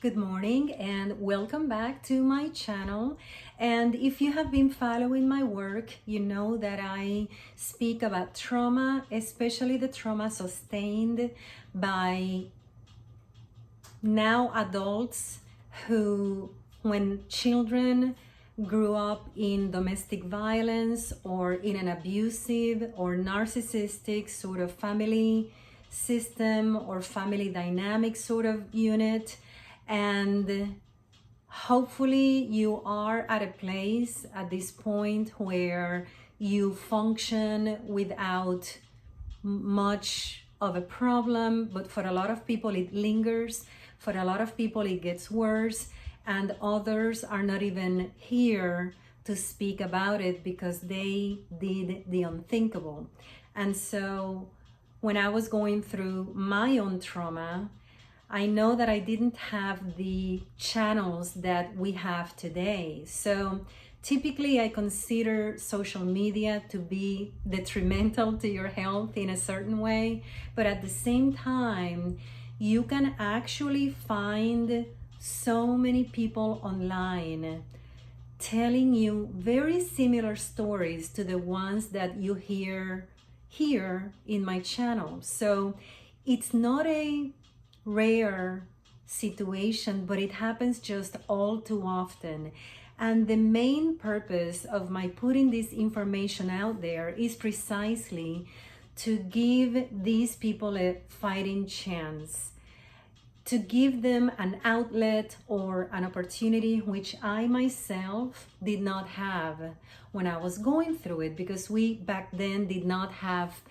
Good morning and welcome back to my channel. And if you have been following my work, you know that I speak about trauma, especially the trauma sustained by now adults who, when children grew up in domestic violence or in an abusive or narcissistic sort of family system or family dynamic sort of unit. And hopefully you are at a place at this point where you function without much of a problem, but for a lot of people it lingers. For a lot of people it gets worse, and others are not even here to speak about it because they did the unthinkable. And so when I was going through my own trauma, I know that I didn't have the channels that we have today. So typically I consider social media to be detrimental to your health in a certain way, but at the same time, you can actually find so many people online telling you very similar stories to the ones that you hear here in my channel. So it's not a rare situation, but it happens just all too often. And the main purpose of my putting this information out there is precisely to give these people a fighting chance, to give them an outlet or an opportunity which I myself did not have when I was going through it, because we back then did not have,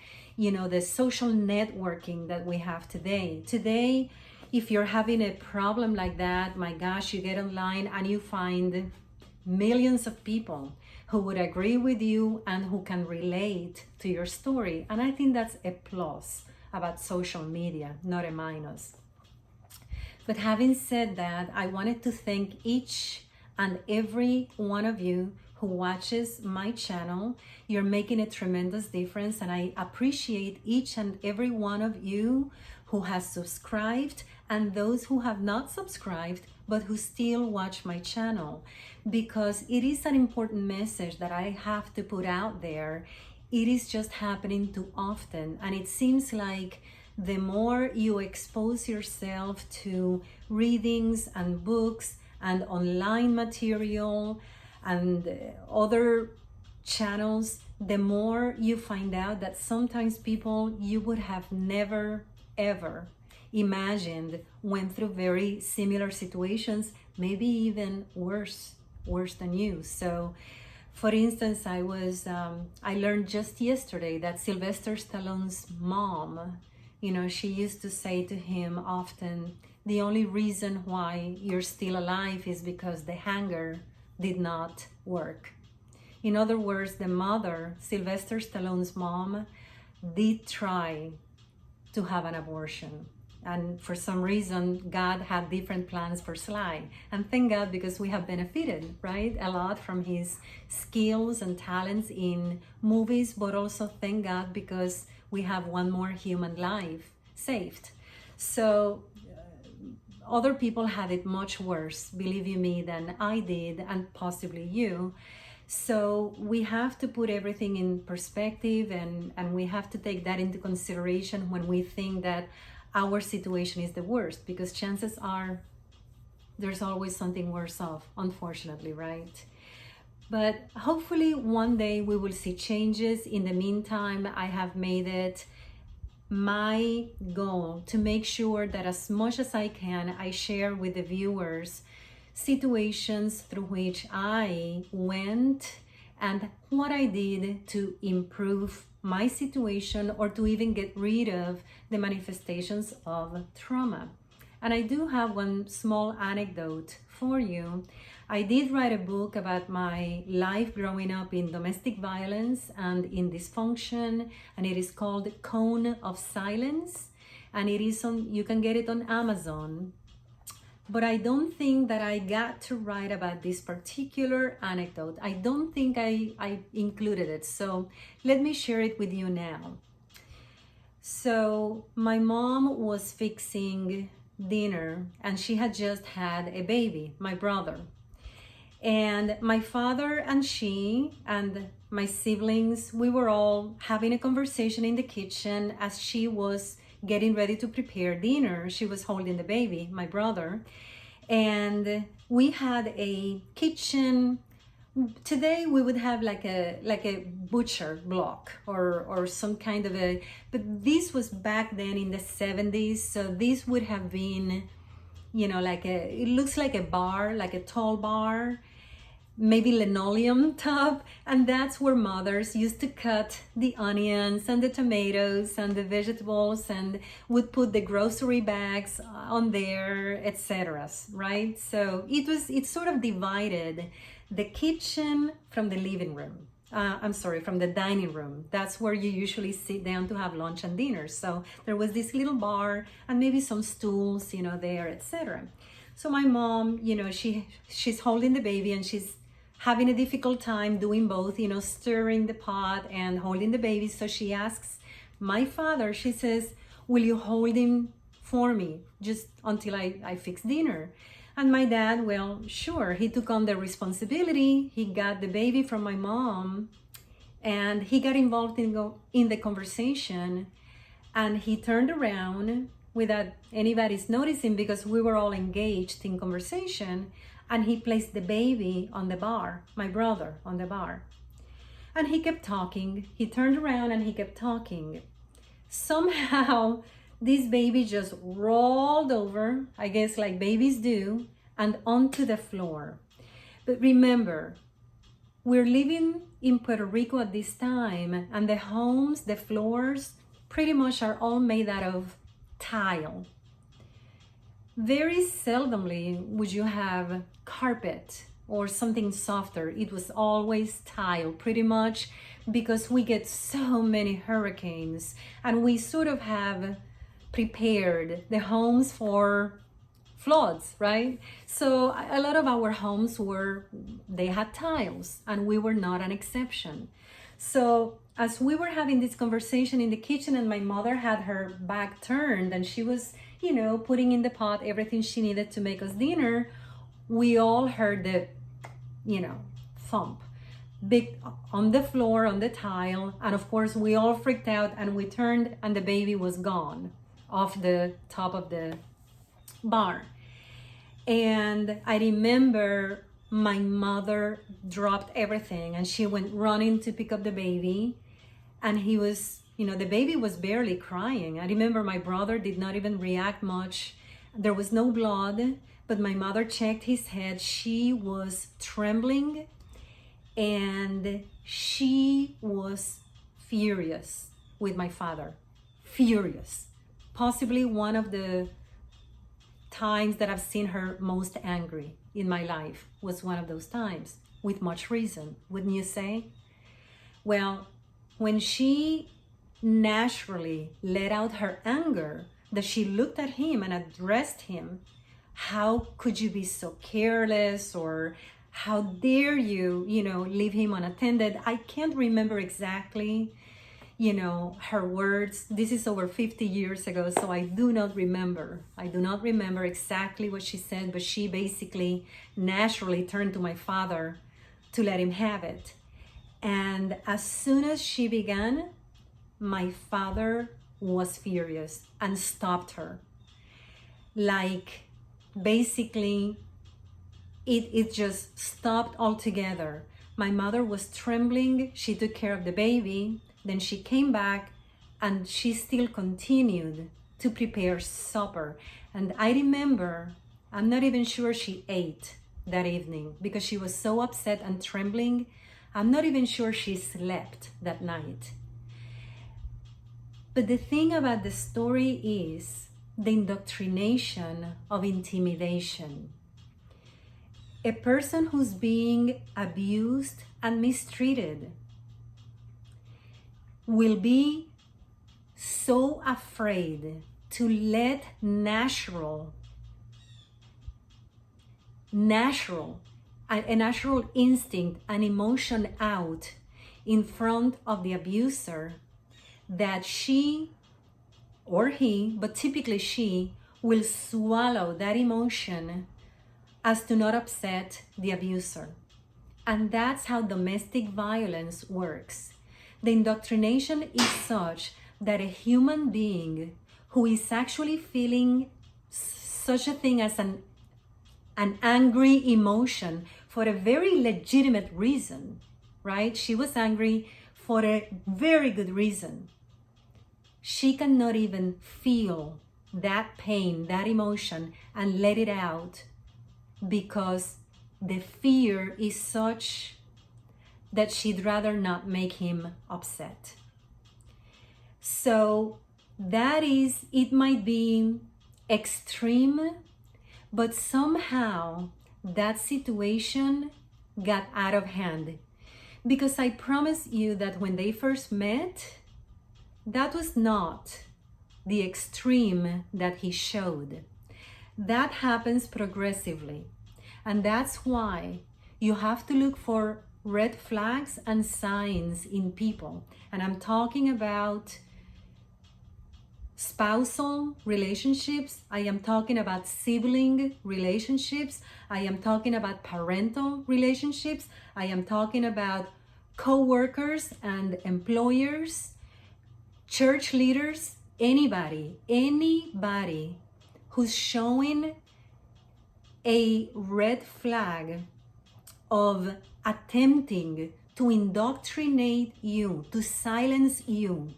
the social networking that we have today. Today, if you're having a problem like that, my gosh, you get online and you find millions of people who would agree with you and who can relate to your story. And I think that's a plus about social media, not a minus. But having said that, I wanted to thank each and every one of you who watches my channel. You're making a tremendous difference, and I appreciate each and every one of you who has subscribed and those who have not subscribed but who still watch my channel, because it is an important message that I have to put out there. It is just happening too often, and it seems like the more you expose yourself to readings and books and online material and other channels, the more you find out that sometimes people you would have never ever imagined went through very similar situations, maybe even worse than you. So for instance, I learned just yesterday that Sylvester Stallone's mom, she used to say to him often, the only reason why you're still alive is because the hanger did not work. In other words, the mother, Sylvester Stallone's mom, did try to have an abortion. And for some reason, God had different plans for Sly. And thank God, because we have benefited, right, a lot from his skills and talents in movies, but also thank God because we have one more human life saved. So other people had it much worse, believe you me, than I did, and possibly you. So we have to put everything in perspective, and we have to take that into consideration when we think that our situation is the worst, because chances are there's always something worse off, unfortunately, right? But hopefully one day we will see changes. In the meantime, I have made it my goal to make sure that as much as I can, I share with the viewers situations through which I went and what I did to improve my situation or to even get rid of the manifestations of trauma. And I do have one small anecdote for you. I did write a book about my life growing up in domestic violence and in dysfunction, and it is called Cone of Silence, and it is you can get it on Amazon. But I don't think that I got to write about this particular anecdote. I don't think I included it, so let me share it with you now. So my mom was fixing dinner, and she had just had a baby, my brother. And my father and she and my siblings, we were all having a conversation in the kitchen as she was getting ready to prepare dinner. She was holding the baby, my brother. And we had a kitchen. Today we would have like a butcher block or some kind of a, but this was back then in the 70s, so this would have been, you know, like it looks like a bar, like a tall bar, maybe linoleum top, and that's where mothers used to cut the onions and the tomatoes and the vegetables and would put the grocery bags on there, etc., right? So it sort of divided the kitchen from the living room. From the dining room. That's where you usually sit down to have lunch and dinner. So there was this little bar and maybe some stools, you know, there, etc. So my mom, you know, she's holding the baby and she's having a difficult time doing both, you know, stirring the pot and holding the baby. So she asks my father, she says, will you hold him for me just until I fix dinner? And my dad, well, sure, he took on the responsibility. He got the baby from my mom and he got involved in the conversation, and he turned around without anybody's noticing because we were all engaged in conversation, and he placed the baby on the bar, my brother on the bar. And he kept talking. He turned around and he kept talking. Somehow, this baby just rolled over, I guess like babies do, and onto the floor. But remember, we're living in Puerto Rico at this time, and the homes, the floors, pretty much are all made out of tile. Very seldomly would you have carpet or something softer. It was always tile, pretty much, because we get so many hurricanes and we sort of have prepared the homes for floods, right? So a lot of our homes they had tiles, and we were not an exception. So as we were having this conversation in the kitchen and my mother had her back turned and she was, you know, putting in the pot everything she needed to make us dinner, we all heard the, you know, thump big on the floor, on the tile. And of course we all freaked out and we turned and the baby was gone off the top of the bar. And I remember my mother dropped everything and she went running to pick up the baby, and he was, you know, the baby was barely crying. I remember my brother did not even react much. There was no blood, but my mother checked his head. She was trembling and she was furious with my father. Furious. Possibly one of the times that I've seen her most angry in my life was one of those times, with much reason, wouldn't you say? Well, when she naturally let out her anger, that she looked at him and addressed him, how could you be so careless, or how dare you, you know, leave him unattended? I can't remember exactly, you know, her words. This is over 50 years ago, so I do not remember. I do not remember exactly what she said, but she basically naturally turned to my father to let him have it. And as soon as she began, my father was furious and stopped her. Like, basically, it just stopped altogether. My mother was trembling. She took care of the baby. Then she came back and she still continued to prepare supper. And I remember, I'm not even sure she ate that evening because she was so upset and trembling. I'm not even sure she slept that night. But the thing about the story is the indoctrination of intimidation. A person who's being abused and mistreated will be so afraid to let a natural instinct and emotion out in front of the abuser, that she or he, but typically she, will swallow that emotion as to not upset the abuser. And that's how domestic violence works. The indoctrination is such that a human being who is actually feeling such a thing as an angry emotion for a very legitimate reason, right? She was angry for a very good reason. She cannot even feel that pain, that emotion, and let it out because the fear is such that she'd rather not make him upset. So that is, it might be extreme, but somehow that situation got out of hand. Because I promise you that when they first met, that was not the extreme that he showed. That happens progressively. And that's why you have to look for red flags and signs in people. And I'm talking about spousal relationships. I am talking about sibling relationships. I am talking about parental relationships. I am talking about co-workers and employers, church leaders, anybody who's showing a red flag of attempting to indoctrinate you, to silence you,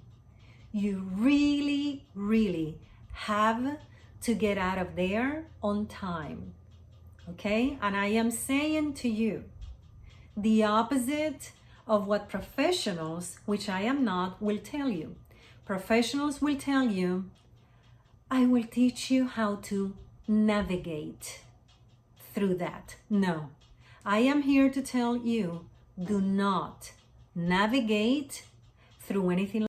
you really, really have to get out of there on time, okay? And I am saying to you, the opposite of what professionals, which I am not, will tell you. Professionals will tell you, I will teach you how to navigate through that. No, I am here to tell you, do not navigate through anything